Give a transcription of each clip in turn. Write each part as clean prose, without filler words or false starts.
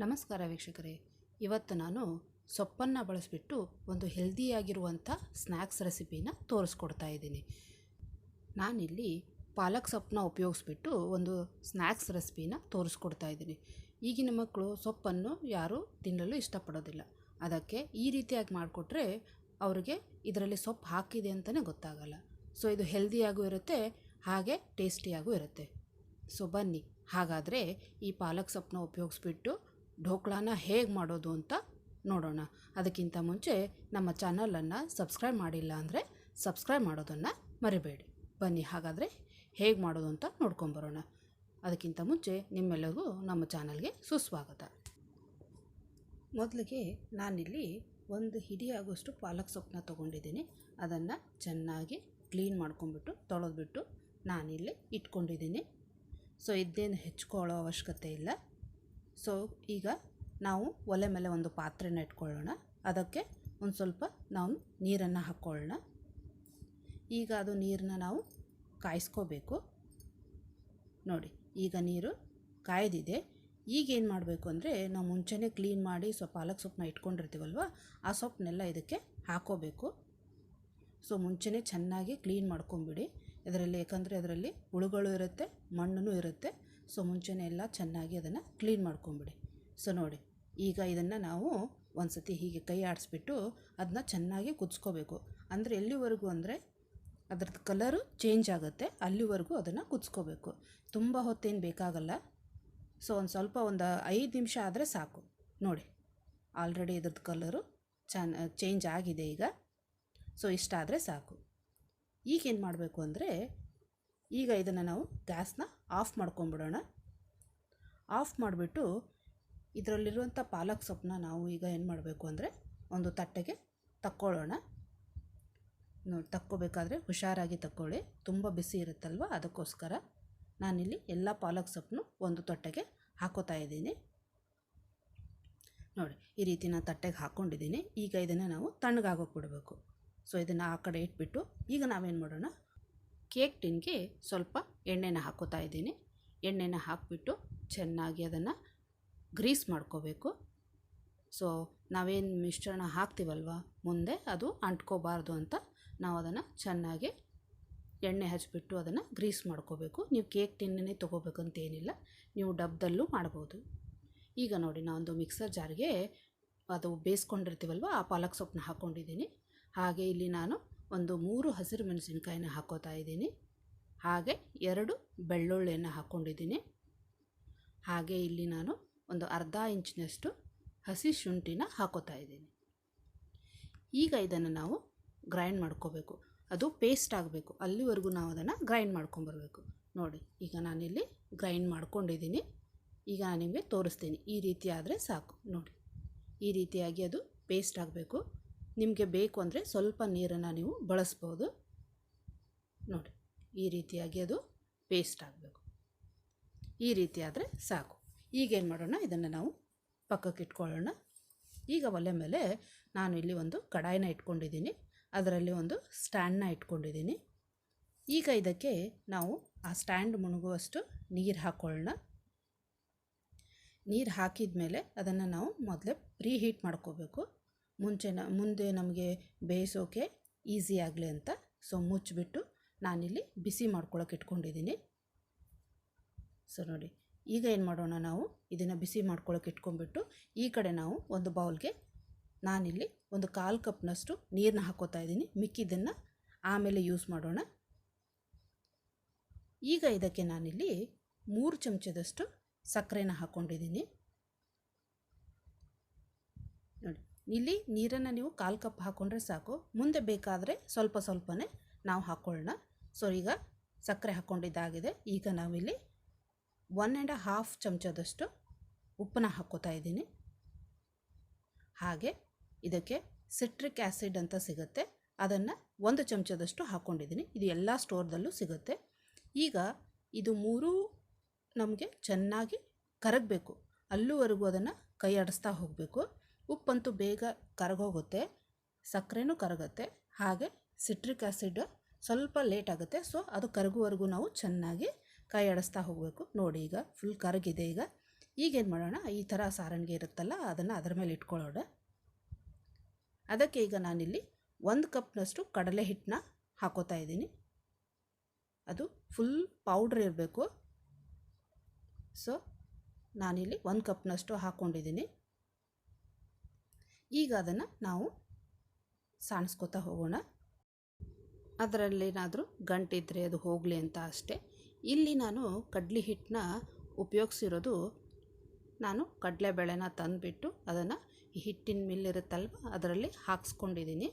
ನಮಸ್ಕಾರ ವೀಕ್ಷಕರೇ, ಇವತ್ತು ನಾನು ಸೊಪ್ಪನ್ನು ಬಳಸಿಬಿಟ್ಟು ಒಂದು ಹೆಲ್ದಿಯಾಗಿರುವಂಥ ಸ್ನ್ಯಾಕ್ಸ್ ರೆಸಿಪಿನ ತೋರಿಸ್ಕೊಡ್ತಾ ಇದ್ದೀನಿ. ನಾನಿಲ್ಲಿ ಪಾಲಕ್ ಸೊಪ್ಪನ್ನ ಉಪಯೋಗಿಸ್ಬಿಟ್ಟು ಒಂದು ಸ್ನ್ಯಾಕ್ಸ್ ರೆಸಿಪಿನ ತೋರಿಸ್ಕೊಡ್ತಾ ಇದ್ದೀನಿ. ಈಗಿನ ಮಕ್ಕಳು ಸೊಪ್ಪನ್ನು ಯಾರೂ ತಿನ್ನಲು ಇಷ್ಟಪಡೋದಿಲ್ಲ. ಅದಕ್ಕೆ ಈ ರೀತಿಯಾಗಿ ಮಾಡಿಕೊಟ್ರೆ ಅವ್ರಿಗೆ ಇದರಲ್ಲಿ ಸೊಪ್ಪು ಹಾಕಿದೆ ಅಂತಲೇ ಗೊತ್ತಾಗಲ್ಲ. ಸೊ ಇದು ಹೆಲ್ದಿಯಾಗೂ ಇರುತ್ತೆ, ಹಾಗೆ ಟೇಸ್ಟಿಯಾಗೂ ಇರುತ್ತೆ. ಸೊ ಬನ್ನಿ, ಹಾಗಾದರೆ ಈ ಪಾಲಕ್ ಸೊಪ್ಪನ್ನ ಉಪಯೋಗಿಸ್ಬಿಟ್ಟು ಢೋಕ್ಳಾನ ಹೇಗೆ ಮಾಡೋದು ಅಂತ ನೋಡೋಣ. ಅದಕ್ಕಿಂತ ಮುಂಚೆ ನಮ್ಮ ಚಾನಲನ್ನು ಸಬ್ಸ್ಕ್ರೈಬ್ ಮಾಡಿಲ್ಲ ಅಂದರೆ ಸಬ್ಸ್ಕ್ರೈಬ್ ಮಾಡೋದನ್ನು ಮರಿಬೇಡಿ. ಬನ್ನಿ, ಹಾಗಾದರೆ ಹೇಗೆ ಮಾಡೋದು ಅಂತ ನೋಡ್ಕೊಂಬರೋಣ. ಅದಕ್ಕಿಂತ ಮುಂಚೆ ನಿಮ್ಮೆಲ್ಲರಿಗೂ ನಮ್ಮ ಚಾನಲ್ಗೆ ಸುಸ್ವಾಗತ. ಮೊದಲಿಗೆ ನಾನಿಲ್ಲಿ ಒಂದು ಹಿಡಿಯಾಗುವಷ್ಟು ಪಾಲಕ್ ಸೊಪ್ಪನ್ನ ತೊಗೊಂಡಿದ್ದೀನಿ. ಅದನ್ನು ಚೆನ್ನಾಗಿ ಕ್ಲೀನ್ ಮಾಡ್ಕೊಂಬಿಟ್ಟು ತೊಳೆದ್ಬಿಟ್ಟು ನಾನಿಲ್ಲಿ ಇಟ್ಕೊಂಡಿದ್ದೀನಿ. ಸೊ ಇದೇನು ಹೆಚ್ಕೊಳ್ಳೋ ಅವಶ್ಯಕತೆ ಇಲ್ಲ. ಸೊ ಈಗ ನಾವು ಒಲೆ ಮೇಲೆ ಒಂದು ಪಾತ್ರೆನ ಇಟ್ಕೊಳ್ಳೋಣ. ಅದಕ್ಕೆ ಒಂದು ಸ್ವಲ್ಪ ನಾವು ನೀರನ್ನು ಹಾಕ್ಕೊಳ್ಳೋಣ. ಈಗ ಅದು ನೀರನ್ನ ನಾವು ಕಾಯಿಸ್ಕೋಬೇಕು. ನೋಡಿ, ಈಗ ನೀರು ಕಾಯ್ದಿದೆ. ಈಗೇನು ಮಾಡಬೇಕು ಅಂದರೆ, ನಾವು ಮುಂಚೆನೇ ಕ್ಲೀನ್ ಮಾಡಿ ಪಾಲಕ್ ಸೊಪ್ಪನ್ನ ಇಟ್ಕೊಂಡಿರ್ತೀವಲ್ವ, ಆ ಸೊಪ್ಪನ್ನೆಲ್ಲ ಇದಕ್ಕೆ ಹಾಕೋಬೇಕು. ಸೊ ಮುಂಚೆನೇ ಚೆನ್ನಾಗಿ ಕ್ಲೀನ್ ಮಾಡ್ಕೊಂಬಿಡಿ ಇದರಲ್ಲಿ, ಯಾಕಂದರೆ ಅದರಲ್ಲಿ ಹುಳುಗಳು ಇರುತ್ತೆ, ಮಣ್ಣು ಇರುತ್ತೆ. ಸೊ ಮುಂಚೆನೇ ಎಲ್ಲ ಚೆನ್ನಾಗಿ ಅದನ್ನು ಕ್ಲೀನ್ ಮಾಡ್ಕೊಂಬಿಡಿ. ಸೊ ನೋಡಿ, ಈಗ ಇದನ್ನು ನಾವು ಒಂದು ಸತಿ ಹೀಗೆ ಕೈ ಆಡಿಸ್ಬಿಟ್ಟು ಅದನ್ನ ಚೆನ್ನಾಗಿ ಕುದಿಸ್ಕೋಬೇಕು. ಅಂದರೆ ಎಲ್ಲಿವರೆಗೂ ಅಂದರೆ ಅದ್ರದ್ದು ಕಲರು ಚೇಂಜ್ ಆಗುತ್ತೆ, ಅಲ್ಲಿವರೆಗೂ ಅದನ್ನು ಕುದಿಸ್ಕೋಬೇಕು. ತುಂಬ ಹೊತ್ತೇನು ಬೇಕಾಗಲ್ಲ. ಸೊ ಒಂದು ಸ್ವಲ್ಪ ಒಂದು 5 ನಿಮಿಷ ಆದರೆ ಸಾಕು. ನೋಡಿ, ಆಲ್ರೆಡಿ ಇದ್ರದ್ದು ಕಲರು ಚೇಂಜ್ ಆಗಿದೆ ಈಗ. ಸೊ ಇಷ್ಟಾದರೆ ಸಾಕು. ಈಗೇನು ಮಾಡಬೇಕು ಅಂದರೆ, ಈಗ ಇದನ್ನು ನಾವು ಗ್ಯಾಸ್ನ ಆಫ್ ಮಾಡ್ಕೊಂಬಿಡೋಣ. ಆಫ್ ಮಾಡಿಬಿಟ್ಟು ಇದರಲ್ಲಿರುವಂಥ ಪಾಲಕ್ ಸೊಪ್ಪನ್ನ ನಾವು ಈಗ ಏನು ಮಾಡಬೇಕು ಅಂದರೆ ಒಂದು ತಟ್ಟೆಗೆ ತಕ್ಕೊಳ್ಳೋಣ. ನೋಡಿ, ತಕ್ಕೋಬೇಕಾದ್ರೆ ಹುಷಾರಾಗಿ ತಕ್ಕೊಳ್ಳಿ, ತುಂಬ ಬಿಸಿ ಇರುತ್ತಲ್ವ, ಅದಕ್ಕೋಸ್ಕರ ನಾನಿಲ್ಲಿ ಎಲ್ಲ ಪಾಲಕ್ ಸೊಪ್ಪನ್ನು ಒಂದು ತಟ್ಟೆಗೆ ಹಾಕೋತಾ ಇದ್ದೀನಿ. ನೋಡಿ, ಈ ರೀತಿ ನಾನು ತಟ್ಟೆಗೆ ಹಾಕ್ಕೊಂಡಿದ್ದೀನಿ. ಈಗ ಇದನ್ನು ನಾವು ತಣ್ಣಗಾಗೋಕೆ ಬಿಡಬೇಕು. ಸೊ ಇದನ್ನು ಆ ಕಡೆ ಇಟ್ಬಿಟ್ಟು ಈಗ ನಾವೇನು ಮಾಡೋಣ, ಕೇಕ್ ಟಿನ್ಗೆ ಸ್ವಲ್ಪ ಎಣ್ಣೆನ ಹಾಕೋತಾ ಇದ್ದೀನಿ. ಎಣ್ಣೆನ ಹಾಕಿಬಿಟ್ಟು ಚೆನ್ನಾಗಿ ಅದನ್ನು ಗ್ರೀಸ್ ಮಾಡ್ಕೋಬೇಕು. ಸೊ ನಾವೇನು ಮಿಶ್ರಣ ಹಾಕ್ತೀವಲ್ವ ಮುಂದೆ, ಅದು ಅಂಟ್ಕೋಬಾರ್ದು ಅಂತ ನಾವು ಅದನ್ನು ಚೆನ್ನಾಗಿ ಎಣ್ಣೆ ಹಚ್ಚಿಬಿಟ್ಟು ಅದನ್ನು ಗ್ರೀಸ್ ಮಾಡ್ಕೋಬೇಕು. ನೀವು ಕೇಕ್ ಟಿನ್ನೇ ತೊಗೋಬೇಕಂತ ಏನಿಲ್ಲ, ನೀವು ಡಬ್ಬದಲ್ಲೂ ಮಾಡ್ಬೋದು. ಈಗ ನೋಡಿ, ನಾನೊಂದು ಮಿಕ್ಸರ್ ಜಾರ್ಗೆ ಅದು ಬೇಯಿಸ್ಕೊಂಡಿರ್ತೀವಲ್ವ ಆ ಪಾಲಕ್ ಸೊಪ್ಪನ್ನ ಹಾಕ್ಕೊಂಡಿದ್ದೀನಿ. ಹಾಗೆ ಇಲ್ಲಿ ನಾನು ಒಂದು 3 ಹಸಿರು ಮೆಣಸಿನ್ಕಾಯಿನ ಹಾಕೋತಾ ಇದ್ದೀನಿ. ಹಾಗೆ 2 ಬೆಳ್ಳುಳ್ಳಿಯನ್ನು ಹಾಕ್ಕೊಂಡಿದ್ದೀನಿ. ಹಾಗೆ ಇಲ್ಲಿ ನಾನು ಒಂದು ಅರ್ಧ ಇಂಚಿನಷ್ಟು ಹಸಿ ಶುಂಠಿನ ಹಾಕೋತಾ ಇದ್ದೀನಿ. ಈಗ ಇದನ್ನು ನಾವು ಗ್ರೈಂಡ್ ಮಾಡ್ಕೋಬೇಕು. ಅದು ಪೇಸ್ಟ್ ಆಗಬೇಕು, ಅಲ್ಲಿವರೆಗೂ ನಾವು ಅದನ್ನು ಗ್ರೈಂಡ್ ಮಾಡ್ಕೊಂಬರ್ಬೇಕು. ನೋಡಿ, ಈಗ ನಾನಿಲ್ಲಿ ಗ್ರೈಂಡ್ ಮಾಡ್ಕೊಂಡಿದ್ದೀನಿ. ಈಗ ನಾನು ನಿಮಗೆ ತೋರಿಸ್ತೀನಿ. ಈ ರೀತಿ ಆದರೆ ಸಾಕು. ನೋಡಿ, ಈ ರೀತಿಯಾಗಿ ಅದು ಪೇಸ್ಟ್ ಆಗಬೇಕು. ನಿಮಗೆ ಬೇಕು ಅಂದರೆ ಸ್ವಲ್ಪ ನೀರನ್ನು ನೀವು ಬಳಸ್ಬೋದು. ನೋಡಿ, ಈ ರೀತಿಯಾಗಿ ಅದು ಪೇಸ್ಟ್ ಆಗಬೇಕು. ಈ ರೀತಿ ಆದರೆ ಸಾಕು. ಈಗೇನು ಮಾಡೋಣ, ಇದನ್ನು ನಾವು ಪಕ್ಕಕ್ಕೆ ಇಟ್ಕೊಳ್ಳೋಣ. ಈಗ ಒಲೆ ಮೇಲೆ ನಾನು ಇಲ್ಲಿ ಒಂದು ಕಡಾಯಿನ ಇಟ್ಕೊಂಡಿದ್ದೀನಿ. ಅದರಲ್ಲಿ ಒಂದು ಸ್ಟ್ಯಾಂಡನ್ನ ಇಟ್ಕೊಂಡಿದ್ದೀನಿ. ಈಗ ಇದಕ್ಕೆ ನಾವು ಆ ಸ್ಟ್ಯಾಂಡ್ ಮುಳುಗುವಷ್ಟು ನೀರು ಹಾಕ್ಕೊಳ್ಳೋಣ. ನೀರು ಹಾಕಿದ ಮೇಲೆ ಅದನ್ನು ನಾವು ಮೊದಲೇ ಪ್ರೀ ಹೀಟ್ ಮಾಡ್ಕೋಬೇಕು. ಮುಂದೆ ನಮಗೆ ಬೇಯಿಸೋಕೆ ಈಸಿ ಆಗಲಿ ಅಂತ. ಸೊ ಮುಚ್ಚಿಬಿಟ್ಟು ನಾನಿಲ್ಲಿ ಬಿಸಿ ಮಾಡ್ಕೊಳ್ಳೋಕೆ ಇಟ್ಕೊಂಡಿದ್ದೀನಿ. ಸೊ ನೋಡಿ, ಈಗ ಏನು ಮಾಡೋಣ, ನಾವು ಇದನ್ನು ಬಿಸಿ ಮಾಡ್ಕೊಳ್ಳೋಕೆ ಇಟ್ಕೊಂಡ್ಬಿಟ್ಟು ಈ ಕಡೆ ನಾವು ಒಂದು ಬೌಲ್ಗೆ ನಾನಿಲ್ಲಿ ಒಂದು 1/4 ಕಪ್ನಷ್ಟು ನೀರನ್ನ ಹಾಕೋತಾ ಇದ್ದೀನಿ. ಮಿಕ್ಕಿದ್ದನ್ನು ಆಮೇಲೆ ಯೂಸ್ ಮಾಡೋಣ. ಈಗ ಇದಕ್ಕೆ ನಾನಿಲ್ಲಿ 3 ಚಮಚದಷ್ಟು ಸಕ್ಕರೆನ ಹಾಕ್ಕೊಂಡಿದ್ದೀನಿ. ನೋಡಿ, ಇಲ್ಲಿ ನೀರನ್ನು ನೀವು 1/4 ಕಪ್ ಹಾಕ್ಕೊಂಡ್ರೆ ಸಾಕು. ಮುಂದೆ ಬೇಕಾದರೆ ಸ್ವಲ್ಪ ಸ್ವಲ್ಪನೇ ನಾವು ಹಾಕ್ಕೊಳ್ಳೋಣ. ಸೊ ಈಗ ಸಕ್ಕರೆ ಹಾಕ್ಕೊಂಡಿದ್ದಾಗಿದೆ. ಈಗ ನಾವಿಲ್ಲಿ 1.5 ಚಮಚದಷ್ಟು ಉಪ್ಪನ್ನ ಹಾಕ್ಕೋತಾ ಇದ್ದೀನಿ. ಹಾಗೆ ಇದಕ್ಕೆ ಸಿಟ್ರಿಕ್ ಆ್ಯಸಿಡ್ ಅಂತ ಸಿಗುತ್ತೆ, ಅದನ್ನು 1 ಚಮಚದಷ್ಟು ಹಾಕ್ಕೊಂಡಿದ್ದೀನಿ. ಇದು ಎಲ್ಲ ಸ್ಟೋರ್ದಲ್ಲೂ ಸಿಗುತ್ತೆ. ಈಗ ಇದು 3 ನಮಗೆ ಚೆನ್ನಾಗಿ ಕರಗಬೇಕು, ಅಲ್ಲಿವರೆಗೂ ಅದನ್ನು ಕೈ ಆಡಿಸ್ತಾ ಹೋಗಬೇಕು. ಉಪ್ಪಂತೂ ಬೇಗ ಕರಗೋಗುತ್ತೆ, ಸಕ್ಕರೆನೂ ಕರಗುತ್ತೆ, ಹಾಗೆ ಸಿಟ್ರಿಕ್ ಆ್ಯಸಿಡ್ ಸ್ವಲ್ಪ ಲೇಟ್ ಆಗುತ್ತೆ. ಸೊ ಅದು ಕರಗುವವರೆಗೂ ನಾವು ಚೆನ್ನಾಗಿ ಕೈ ಆಡಿಸ್ತಾ ಹೋಗಬೇಕು. ನೋಡಿ, ಈಗ ಫುಲ್ ಕರಗಿದೆ. ಈಗೇನು ಮಾಡೋಣ, ಈ ಥರ ಸಾರಣಿಗೆ ಇರುತ್ತಲ್ಲ ಅದನ್ನು ಅದರ ಮೇಲೆ ಇಟ್ಕೊಳ್ಳೋಣ. ಅದಕ್ಕೆ ಈಗ ನಾನಿಲ್ಲಿ 1 ಕಪ್ನಷ್ಟು ಕಡಲೆ ಹಿಟ್ಟನ್ನ ಹಾಕೋತಾ ಇದ್ದೀನಿ. ಅದು ಫುಲ್ ಪೌಡ್ರ್ ಇರಬೇಕು. ಸೊ ನಾನಿಲ್ಲಿ 1 ಕಪ್ನಷ್ಟು ಹಾಕ್ಕೊಂಡಿದ್ದೀನಿ. ಈಗ ಅದನ್ನು ನಾವು ಸಾಣಿಸ್ಕೊತಾ ಹೋಗೋಣ. ಅದರಲ್ಲೇನಾದರೂ ಗಂಟಿದ್ದರೆ ಅದು ಹೋಗಲಿ ಅಂತ ಅಷ್ಟೇ. ಇಲ್ಲಿ ನಾನು ಕಡಲೆ ಹಿಟ್ಟನ್ನ ಉಪಯೋಗಿಸಿರೋದು, ನಾನು ಕಡಲೆಬೇಳೆನ ತಂದುಬಿಟ್ಟು ಅದನ್ನು ಹಿಟ್ಟಿನ ಮಿಲ್ ಇರುತ್ತಲ್ವ ಅದರಲ್ಲಿ ಹಾಕ್ಸ್ಕೊಂಡಿದ್ದೀನಿ.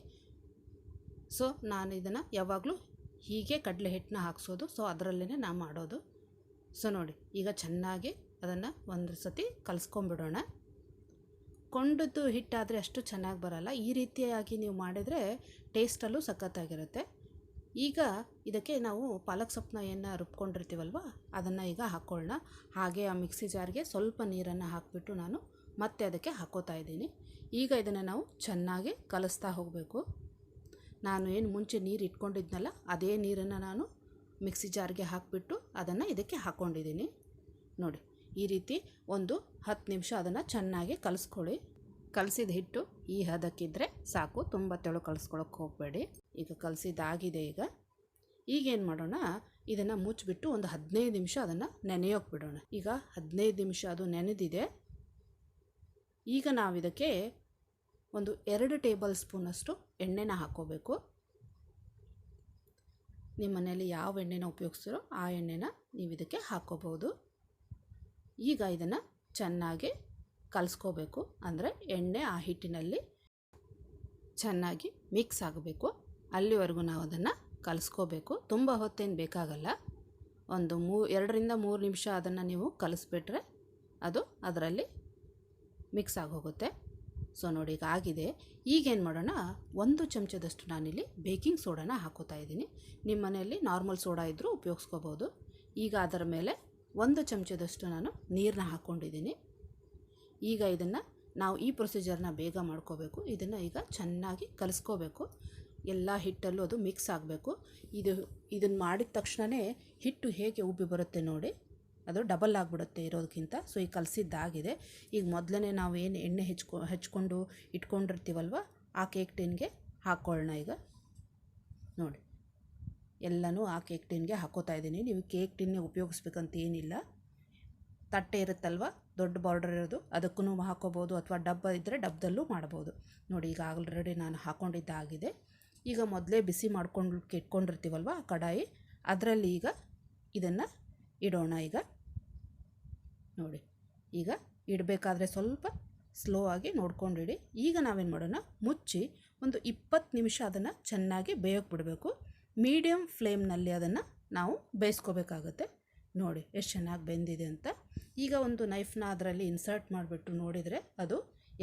ಸೊ ನಾನು ಇದನ್ನು ಯಾವಾಗಲೂ ಹೀಗೆ ಕಡಲೆ ಹಿಟ್ಟನ್ನ ಹಾಕ್ಸೋದು. ಸೊ ಅದರಲ್ಲೇ ನಾನು ಮಾಡೋದು. ಸೊ ನೋಡಿ, ಈಗ ಚೆನ್ನಾಗಿ ಅದನ್ನು ಒಂದು ಸತಿ ಕಲಿಸ್ಕೊಂಬಿಡೋಣ. ಕೊಂಡದ್ದು ಹಿಟ್ಟಾದರೆ ಅಷ್ಟು ಚೆನ್ನಾಗಿ ಬರಲ್ಲ. ಈ ರೀತಿಯಾಗಿ ನೀವು ಮಾಡಿದರೆ ಟೇಸ್ಟಲ್ಲೂ ಸಖತ್ತಾಗಿರುತ್ತೆ. ಈಗ ಇದಕ್ಕೆ ನಾವು ಪಾಲಕ್ ಸೊಪ್ಪನ್ನ ಏನು ರುಬ್ಕೊಂಡಿರ್ತೀವಲ್ವ ಅದನ್ನು ಈಗ ಹಾಕ್ಕೊಳ್ಳೋಣ. ಹಾಗೆ ಆ ಮಿಕ್ಸಿ ಜಾರ್ಗೆ ಸ್ವಲ್ಪ ನೀರನ್ನು ಹಾಕಿಬಿಟ್ಟು ನಾನು ಮತ್ತೆ ಅದಕ್ಕೆ ಹಾಕೋತಾ ಇದ್ದೀನಿ. ಈಗ ಇದನ್ನು ನಾವು ಚೆನ್ನಾಗಿ ಕಲಿಸ್ತಾ ಹೋಗಬೇಕು. ನಾನು ಏನು ಮುಂಚೆ ನೀರು ಇಟ್ಕೊಂಡಿದ್ನಲ್ಲ ಅದೇ ನೀರನ್ನು ನಾನು ಮಿಕ್ಸಿ ಜಾರ್ಗೆ ಹಾಕಿಬಿಟ್ಟು ಅದನ್ನು ಇದಕ್ಕೆ ಹಾಕ್ಕೊಂಡಿದ್ದೀನಿ. ನೋಡಿ, ಈ ರೀತಿ ಒಂದು 10 ನಿಮಿಷ ಅದನ್ನು ಚೆನ್ನಾಗಿ ಕಲಿಸ್ಕೊಳ್ಳಿ. ಕಲಸಿದ ಹಿಟ್ಟು ಈ ಹದಕ್ಕಿದ್ರೆ ಸಾಕು, ತುಂಬ ತೆಳು ಕಲಿಸ್ಕೊಳ್ಳೋಕೆ ಹೋಗಬೇಡಿ. ಈಗ ಕಲಸಿದ್ದಾಗಿದೆ. ಈಗೇನು ಮಾಡೋಣ, ಇದನ್ನು ಮುಚ್ಚಿಬಿಟ್ಟು ಒಂದು 15 ನಿಮಿಷ ಅದನ್ನು ನೆನೆಯೋಕೆ ಬಿಡೋಣ. ಈಗ 15 ನಿಮಿಷ ಅದು ನೆನೆದಿದೆ. ಈಗ ನಾವು ಇದಕ್ಕೆ ಒಂದು 2 ಟೇಬಲ್ ಸ್ಪೂನಷ್ಟು ಎಣ್ಣೆನ ಹಾಕ್ಕೋಬೇಕು. ನಿಮ್ಮ ಮನೆಯಲ್ಲಿ ಯಾವ ಎಣ್ಣೆನ ಉಪಯೋಗಿಸ್ತೀರೋ ಆ ಎಣ್ಣೆನ ನೀವು ಇದಕ್ಕೆ ಹಾಕ್ಕೋಬೋದು. ಈಗ ಇದನ್ನು ಚೆನ್ನಾಗಿ ಕಲಿಸ್ಕೋಬೇಕು. ಅಂದರೆ ಎಣ್ಣೆ ಆ ಹಿಟ್ಟಿನಲ್ಲಿ ಚೆನ್ನಾಗಿ ಮಿಕ್ಸ್ ಆಗಬೇಕು. ಅಲ್ಲಿವರೆಗೂ ನಾವು ಅದನ್ನು ಕಲಿಸ್ಕೋಬೇಕು. ತುಂಬ ಹೊತ್ತೇನು ಬೇಕಾಗಲ್ಲ. ಒಂದು 2ರಿಂದ 3 ನಿಮಿಷ ಅದನ್ನು ನೀವು ಕಲಿಸ್ಬಿಟ್ರೆ ಅದು ಅದರಲ್ಲಿ ಮಿಕ್ಸ್ ಆಗೋಗುತ್ತೆ. ಸೊ ನೋಡಿ, ಈಗ ಆಗಿದೆ. ಈಗೇನು ಮಾಡೋಣ, 1 ಚಮಚದಷ್ಟು ನಾನಿಲ್ಲಿ ಬೇಕಿಂಗ್ ಸೋಡಾನ ಹಾಕೋತಾ ಇದ್ದೀನಿ. ನಿಮ್ಮ ಮನೆಯಲ್ಲಿ ನಾರ್ಮಲ್ ಸೋಡಾ ಇದ್ದರೂ ಉಪಯೋಗಿಸ್ಕೋಬೋದು. ಈಗ ಅದರ ಮೇಲೆ 1 ಚಮಚದಷ್ಟು ನಾನು ನೀರನ್ನ ಹಾಕ್ಕೊಂಡಿದ್ದೀನಿ. ಈಗ ಇದನ್ನು ನಾವು ಈ ಪ್ರೊಸೀಜರ್ನ ಬೇಗ ಮಾಡ್ಕೋಬೇಕು. ಇದನ್ನು ಈಗ ಚೆನ್ನಾಗಿ ಕಲಿಸ್ಕೋಬೇಕು. ಎಲ್ಲ ಹಿಟ್ಟಲ್ಲೂ ಅದು ಮಿಕ್ಸ್ ಆಗಬೇಕು. ಇದನ್ನು ಮಾಡಿದ ತಕ್ಷಣವೇ ಹಿಟ್ಟು ಹೇಗೆ ಉಬ್ಬಿ ಬರುತ್ತೆ ನೋಡಿ, ಅದು ಡಬಲ್ ಆಗಿಬಿಡುತ್ತೆ ಇರೋದಕ್ಕಿಂತ. ಸೊ ಈಗ ಕಲಸಿದ್ದಾಗಿದೆ. ಈಗ ಮೊದಲೇ ನಾವು ಏನು ಎಣ್ಣೆ ಹೆಚ್ಕೊಂಡು ಇಟ್ಕೊಂಡಿರ್ತೀವಲ್ವ ಆ ಕೇಕ್ ಟಿನ್ಗೆ ಹಾಕ್ಕೊಳ್ಳೋಣ. ಈಗ ನೋಡಿ, ಎಲ್ಲನೂ ಆ ಕೇಕ್ ಟಿನ್ಗೆ ಹಾಕೋತಾ ಇದ್ದೀನಿ. ನೀವು ಕೇಕ್ ಟಿನ್ನೇ ಉಪಯೋಗಿಸ್ಬೇಕಂತ ಏನಿಲ್ಲ. ತಟ್ಟೆ ಇರುತ್ತಲ್ವ ದೊಡ್ಡ ಬಾರ್ಡರ್ ಇರೋದು, ಅದಕ್ಕೂ ಹಾಕೋಬೋದು, ಅಥವಾ ಡಬ್ಬ ಇದ್ದರೆ ಡಬ್ಬದಲ್ಲೂ ಮಾಡ್ಬೋದು. ನೋಡಿ, ಈಗ ಆಲ್ರೆಡಿ ನಾನು ಹಾಕ್ಕೊಂಡಿದ್ದಾಗಿದೆ. ಈಗ ಮೊದಲೇ ಬಿಸಿ ಮಾಡ್ಕೊಂಡು ಇಟ್ಕೊಂಡಿರ್ತೀವಲ್ವ ಆ ಕಡಾಯಿ, ಅದರಲ್ಲಿ ಈಗ ಇದನ್ನು ಇಡೋಣ. ಈಗ ನೋಡಿ, ಈಗ ಇಡಬೇಕಾದ್ರೆ ಸ್ವಲ್ಪ ಸ್ಲೋ ಆಗಿ ನೋಡ್ಕೊಂಡಿಡಿ. ಈಗ ನಾವೇನು ಮಾಡೋಣ, ಮುಚ್ಚಿ ಒಂದು 20 ನಿಮಿಷ ಅದನ್ನು ಚೆನ್ನಾಗಿ ಬೇಯೋಕೆ ಬಿಡಬೇಕು. ಮೀಡಿಯಮ್ ಫ್ಲೇಮ್ನಲ್ಲಿ ಅದನ್ನು ನಾವು ಬೇಯಿಸ್ಕೋಬೇಕಾಗುತ್ತೆ. ನೋಡಿ ಎಷ್ಟು ಚೆನ್ನಾಗಿ ಬೆಂದಿದೆ ಅಂತ. ಈಗ ಒಂದು ನೈಫ್ನ ಅದರಲ್ಲಿ ಇನ್ಸರ್ಟ್ ಮಾಡಿಬಿಟ್ಟು ನೋಡಿದರೆ ಅದು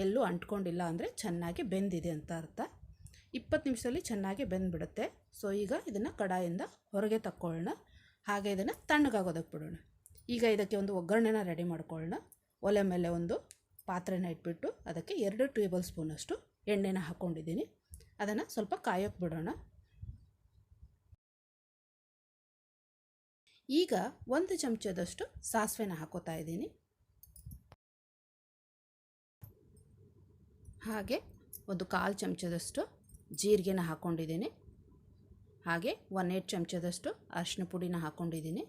ಎಲ್ಲೂ ಅಂಟ್ಕೊಂಡಿಲ್ಲ ಅಂದರೆ ಚೆನ್ನಾಗಿ ಬೆಂದಿದೆ ಅಂತ ಅರ್ಥ. 20 ನಿಮಿಷದಲ್ಲಿ ಚೆನ್ನಾಗಿ ಬೆಂದ್ಬಿಡುತ್ತೆ. ಸೊ ಈಗ ಇದನ್ನು ಕಡಾಯಿಂದ ಹೊರಗೆ ತಕ್ಕೊಳ್ಳೋಣ. ಹಾಗೆ ಇದನ್ನು ತಣ್ಣಗಾಗೋದಕ್ಕೆ ಬಿಡೋಣ. ಈಗ ಇದಕ್ಕೆ ಒಂದು ಒಗ್ಗರಣೆನ ರೆಡಿ ಮಾಡ್ಕೊಳ್ಳೋಣ. ಒಲೆ ಮೇಲೆ ಒಂದು ಪಾತ್ರೆನ ಇಟ್ಬಿಟ್ಟು ಅದಕ್ಕೆ 2 ಟೇಬಲ್ ಸ್ಪೂನಷ್ಟು ಎಣ್ಣೆನ ಹಾಕ್ಕೊಂಡಿದ್ದೀನಿ. ಅದನ್ನು ಸ್ವಲ್ಪ ಕಾಯೋಕ್ಕೆ ಬಿಡೋಣ. ಈಗ 1 ಚಮಚದಷ್ಟು ಸಾಸಿವೆನ ಹಾಕೋತಾ ಇದ್ದೀನಿ. ಹಾಗೆ ಒಂದು 1/4 ಚಮಚದಷ್ಟು ಜೀರಿಗೆನ ಹಾಕ್ಕೊಂಡಿದ್ದೀನಿ. ಹಾಗೆ 1/8 ಚಮಚದಷ್ಟು ಅರಿಶಿನ ಪುಡಿನ ಹಾಕ್ಕೊಂಡಿದ್ದೀನಿ.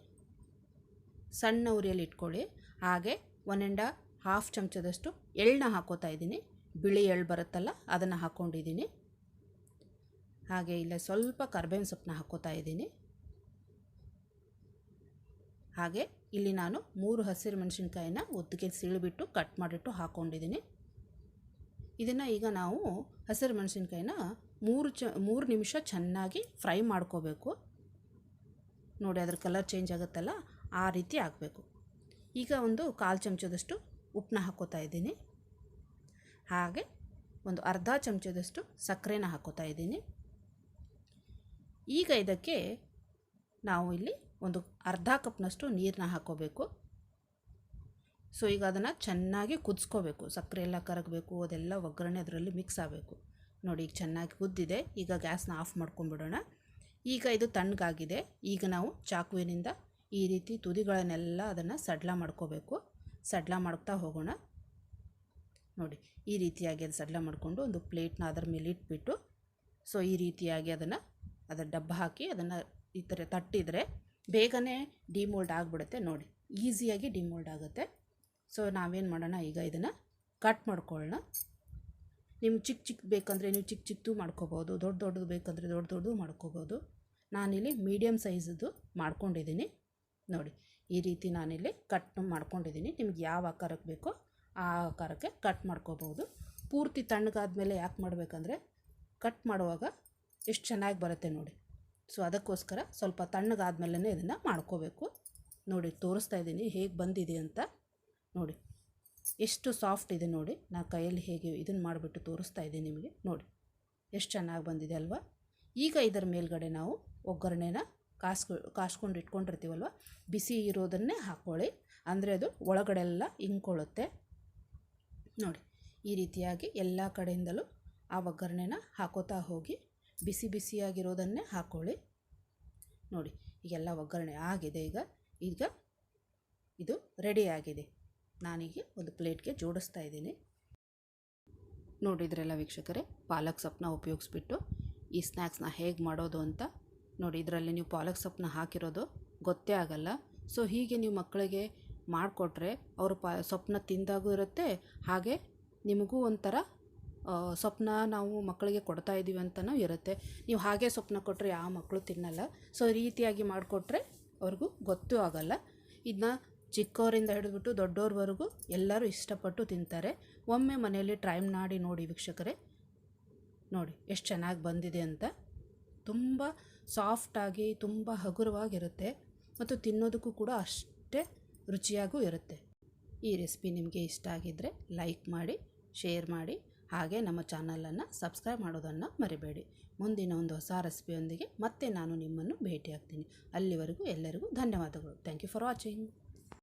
ಸಣ್ಣ ಉರಿಯಲ್ಲಿ ಇಟ್ಕೊಳ್ಳಿ. ಹಾಗೆ 1½ ಚಮಚದಷ್ಟು ಎಳ್ಳನ್ನ ಹಾಕೋತಾ ಇದ್ದೀನಿ. ಬಿಳಿ ಎಳ್ಳು ಬರುತ್ತಲ್ಲ ಅದನ್ನು ಹಾಕ್ಕೊಂಡಿದ್ದೀನಿ. ಹಾಗೆ ಇಲ್ಲೇ ಸ್ವಲ್ಪ ಕರಿಬೇವಿನ ಸೊಪ್ಪನ್ನ ಹಾಕೋತಾ ಇದ್ದೀನಿ. ಹಾಗೆ ಇಲ್ಲಿ ನಾನು 3 ಹಸಿರು ಮೆಣಸಿನ್ಕಾಯಿನ ಉದ್ದಕ್ಕೆ ಸೀಳಿಬಿಟ್ಟು ಕಟ್ ಮಾಡಿಟ್ಟು ಹಾಕ್ಕೊಂಡಿದ್ದೀನಿ. ಇದನ್ನು ಈಗ ನಾವು ಹಸಿರು ಮೆಣಸಿನ್ಕಾಯಿನ 3 ನಿಮಿಷ ಚೆನ್ನಾಗಿ ಫ್ರೈ ಮಾಡ್ಕೋಬೇಕು. ನೋಡಿ, ಅದ್ರ ಕಲರ್ ಚೇಂಜ್ ಆಗುತ್ತಲ್ಲ ಆ ರೀತಿ ಆಗಬೇಕು. ಈಗ ಒಂದು 1/4 ಚಮಚದಷ್ಟು ಉಪ್ಪನ್ನ ಹಾಕೋತಾ ಇದ್ದೀನಿ. ಹಾಗೆ ಒಂದು ಅರ್ಧ ಚಮಚದಷ್ಟು ಸಕ್ಕರೆನ ಹಾಕೋತಾ ಇದ್ದೀನಿ. ಈಗ ಇದಕ್ಕೆ ನಾವು ಇಲ್ಲಿ ಒಂದು ಅರ್ಧ ಕಪ್ನಷ್ಟು ನೀರನ್ನ ಹಾಕೋಬೇಕು. ಸೊ ಈಗ ಅದನ್ನು ಚೆನ್ನಾಗಿ ಕುದಿಸ್ಕೋಬೇಕು. ಸಕ್ಕರೆ ಎಲ್ಲ ಕರಗಬೇಕು, ಅದೆಲ್ಲ ಒಗ್ಗರಣೆ ಅದರಲ್ಲಿ ಮಿಕ್ಸ್ ಆಗಬೇಕು. ನೋಡಿ, ಈಗ ಚೆನ್ನಾಗಿ ಕುದ್ದಿದೆ. ಈಗ ಗ್ಯಾಸ್ನ ಆಫ್ ಮಾಡ್ಕೊಂಡ್ಬಿಡೋಣ. ಈಗ ಇದು ತಣ್ಣಗಾಗಿದೆ. ಈಗ ನಾವು ಚಾಕುವಿನಿಂದ ಈ ರೀತಿ ತುದಿಗಳನ್ನೆಲ್ಲ ಅದನ್ನು ಸಡ್ಲ ಮಾಡ್ಕೋಬೇಕು. ಸಡ್ಲ ಮಾಡ್ತಾ ಹೋಗೋಣ. ನೋಡಿ ಈ ರೀತಿಯಾಗಿ ಅದು ಸಡ್ಲ ಮಾಡಿಕೊಂಡು ಒಂದು ಪ್ಲೇಟ್ನ ಅದರ ಮೇಲೆ ಇಟ್ಬಿಟ್ಟು, ಸೊ ಈ ರೀತಿಯಾಗಿ ಅದರ ಡಬ್ಬ ಹಾಕಿ ಅದನ್ನು ಈ ಥರ ತಟ್ಟಿದರೆ ಬೇಗನೆ ಡಿಮೋಲ್ಡ್ ಆಗಿಬಿಡುತ್ತೆ. ನೋಡಿ ಈಸಿಯಾಗಿ ಡಿಮೋಲ್ಡ್ ಆಗುತ್ತೆ. ಸೊ ನಾವೇನು ಮಾಡೋಣ, ಈಗ ಇದನ್ನು ಕಟ್ ಮಾಡ್ಕೊಳ್ಳೋಣ. ನಿಮ್ಗೆ ಚಿಕ್ಕ ಬೇಕಂದರೆ ನೀವು ಚಿಕ್ಕದು ಮಾಡ್ಕೋಬೋದು, ದೊಡ್ಡದು ಬೇಕಂದರೆ ದೊಡ್ಡದು ಮಾಡ್ಕೋಬೋದು. ನಾನಿಲ್ಲಿ ಮೀಡಿಯಮ್ ಸೈಜದ್ದು ಮಾಡ್ಕೊಂಡಿದ್ದೀನಿ. ನೋಡಿ ಈ ರೀತಿ ನಾನಿಲ್ಲಿ ಕಟ್ ಮಾಡ್ಕೊಂಡಿದ್ದೀನಿ. ನಿಮ್ಗೆ ಯಾವ ಆಕಾರಕ್ಕೆ ಬೇಕೋ ಆ ಆಕಾರಕ್ಕೆ ಕಟ್ ಮಾಡ್ಕೋಬೋದು. ಪೂರ್ತಿ ತಣ್ಣಗಾದ್ಮೇಲೆ ಯಾಕೆ ಮಾಡಬೇಕಂದ್ರೆ ಕಟ್ ಮಾಡುವಾಗ ಎಷ್ಟು ಚೆನ್ನಾಗಿ ಬರುತ್ತೆ ನೋಡಿ. ಸೊ ಅದಕ್ಕೋಸ್ಕರ ಸ್ವಲ್ಪ ತಣ್ಣಗಾದ್ಮೇಲೆ ಇದನ್ನು ಮಾಡ್ಕೋಬೇಕು. ನೋಡಿ ತೋರಿಸ್ತಾ ಇದ್ದೀನಿ ಹೇಗೆ ಬಂದಿದೆ ಅಂತ. ನೋಡಿ ಎಷ್ಟು ಸಾಫ್ಟ್ ಇದೆ ನೋಡಿ. ನಾನು ಕೈಯಲ್ಲಿ ಹೇಗೆ ಇದನ್ನು ಮಾಡಿಬಿಟ್ಟು ತೋರಿಸ್ತಾ ಇದ್ದೀನಿ ನಿಮಗೆ. ನೋಡಿ ಎಷ್ಟು ಚೆನ್ನಾಗಿ ಬಂದಿದೆ ಅಲ್ವಾ. ಈಗ ಇದರ ಮೇಲ್ಗಡೆ ನಾವು ಒಗ್ಗರಣೆನ ಕಾಸ್ಕೊಂಡು ಇಟ್ಕೊಂಡಿರ್ತೀವಲ್ವ, ಬಿಸಿ ಇರೋದನ್ನೇ ಹಾಕ್ಕೊಳ್ಳಿ. ಅಂದರೆ ಅದು ಒಳಗಡೆ ಎಲ್ಲ ಇಂಕೊಳ್ಳುತ್ತೆ. ನೋಡಿ ಈ ರೀತಿಯಾಗಿ ಎಲ್ಲ ಕಡೆಯಿಂದಲೂ ಆ ಒಗ್ಗರಣೆನ ಹಾಕೋತಾ ಹೋಗಿ ಬಿಸಿಯಾಗಿರೋದನ್ನೇ ಹಾಕ್ಕೊಳ್ಳಿ. ನೋಡಿ ಈಗೆಲ್ಲ ಒಗ್ಗರಣೆ ಆಗಿದೆ. ಈಗ ಇದು ರೆಡಿ ಆಗಿದೆ. ನಾನೀಗ ಒಂದು ಪ್ಲೇಟ್ಗೆ ಜೋಡಿಸ್ತಾ ಇದ್ದೀನಿ. ನೋಡಿದ್ರಲ್ಲ ವೀಕ್ಷಕರೇ, ಪಾಲಕ್ ಸೊಪ್ಪನ್ನ ಉಪಯೋಗಿಸ್ಬಿಟ್ಟು ಈ ಸ್ನ್ಯಾಕ್ಸ್ನ ಹೇಗೆ ಮಾಡೋದು ಅಂತ. ನೋಡಿ ಇದರಲ್ಲಿ ನೀವು ಪಾಲಕ್ ಸೊಪ್ಪನ್ನ ಹಾಕಿರೋದು ಗೊತ್ತೇ ಆಗಲ್ಲ. ಸೊ ಹೀಗೆ ನೀವು ಮಕ್ಕಳಿಗೆ ಮಾಡಿಕೊಟ್ರೆ ಅವರು ಸೊಪ್ಪನ್ನ ತಿಂದಾಗೂ ಇರುತ್ತೆ, ಹಾಗೆ ನಿಮಗೂ ಒಂಥರ ಸೊಪ್ಪನ್ನ ನಾವು ಮಕ್ಕಳಿಗೆ ಕೊಡ್ತಾ ಇದ್ದೀವಿ ಅಂತಲೂ ಇರುತ್ತೆ. ನೀವು ಹಾಗೆ ಸೊಪ್ಪನ್ನ ಕೊಟ್ಟರೆ ಯಾವ ಮಕ್ಕಳು ತಿನ್ನಲ್ಲ. ಸೊ ಈ ರೀತಿಯಾಗಿ ಮಾಡಿಕೊಟ್ರೆ ಅವ್ರಿಗೂ ಗೊತ್ತೂ ಆಗಲ್ಲ. ಇದನ್ನ ಚಿಕ್ಕವರಿಂದ ಹಿಡಿದ್ಬಿಟ್ಟು ದೊಡ್ಡವ್ರವರೆಗೂ ಎಲ್ಲರೂ ಇಷ್ಟಪಟ್ಟು ತಿಂತಾರೆ. ಒಮ್ಮೆ ಮನೆಯಲ್ಲಿ ಟ್ರೈ ಮಾಡಿ ನೋಡಿ ವೀಕ್ಷಕರೇ. ನೋಡಿ ಎಷ್ಟು ಚೆನ್ನಾಗಿ ಬಂದಿದೆ ಅಂತ. ತುಂಬ ಸಾಫ್ಟಾಗಿ ತುಂಬ ಹಗುರವಾಗಿರುತ್ತೆ ಮತ್ತು ತಿನ್ನೋದಕ್ಕೂ ಕೂಡ ಅಷ್ಟೇ ರುಚಿಯಾಗೂ ಇರುತ್ತೆ. ಈ ರೆಸಿಪಿ ನಿಮಗೆ ಇಷ್ಟ ಆಗಿದ್ದರೆ ಲೈಕ್ ಮಾಡಿ, ಶೇರ್ ಮಾಡಿ, ಹಾಗೆ ನಮ್ಮ ಚಾನಲನ್ನು ಸಬ್ಸ್ಕ್ರೈಬ್ ಮಾಡೋದನ್ನು ಮರಿಬೇಡಿ. ಮುಂದಿನ ಒಂದು ಹೊಸ ರೆಸಿಪಿಯೊಂದಿಗೆ ಮತ್ತೆ ನಾನು ನಿಮ್ಮನ್ನು ಭೇಟಿಯಾಗ್ತೀನಿ. ಅಲ್ಲಿವರೆಗೂ ಎಲ್ಲರಿಗೂ ಧನ್ಯವಾದಗಳು. Thank you for watching.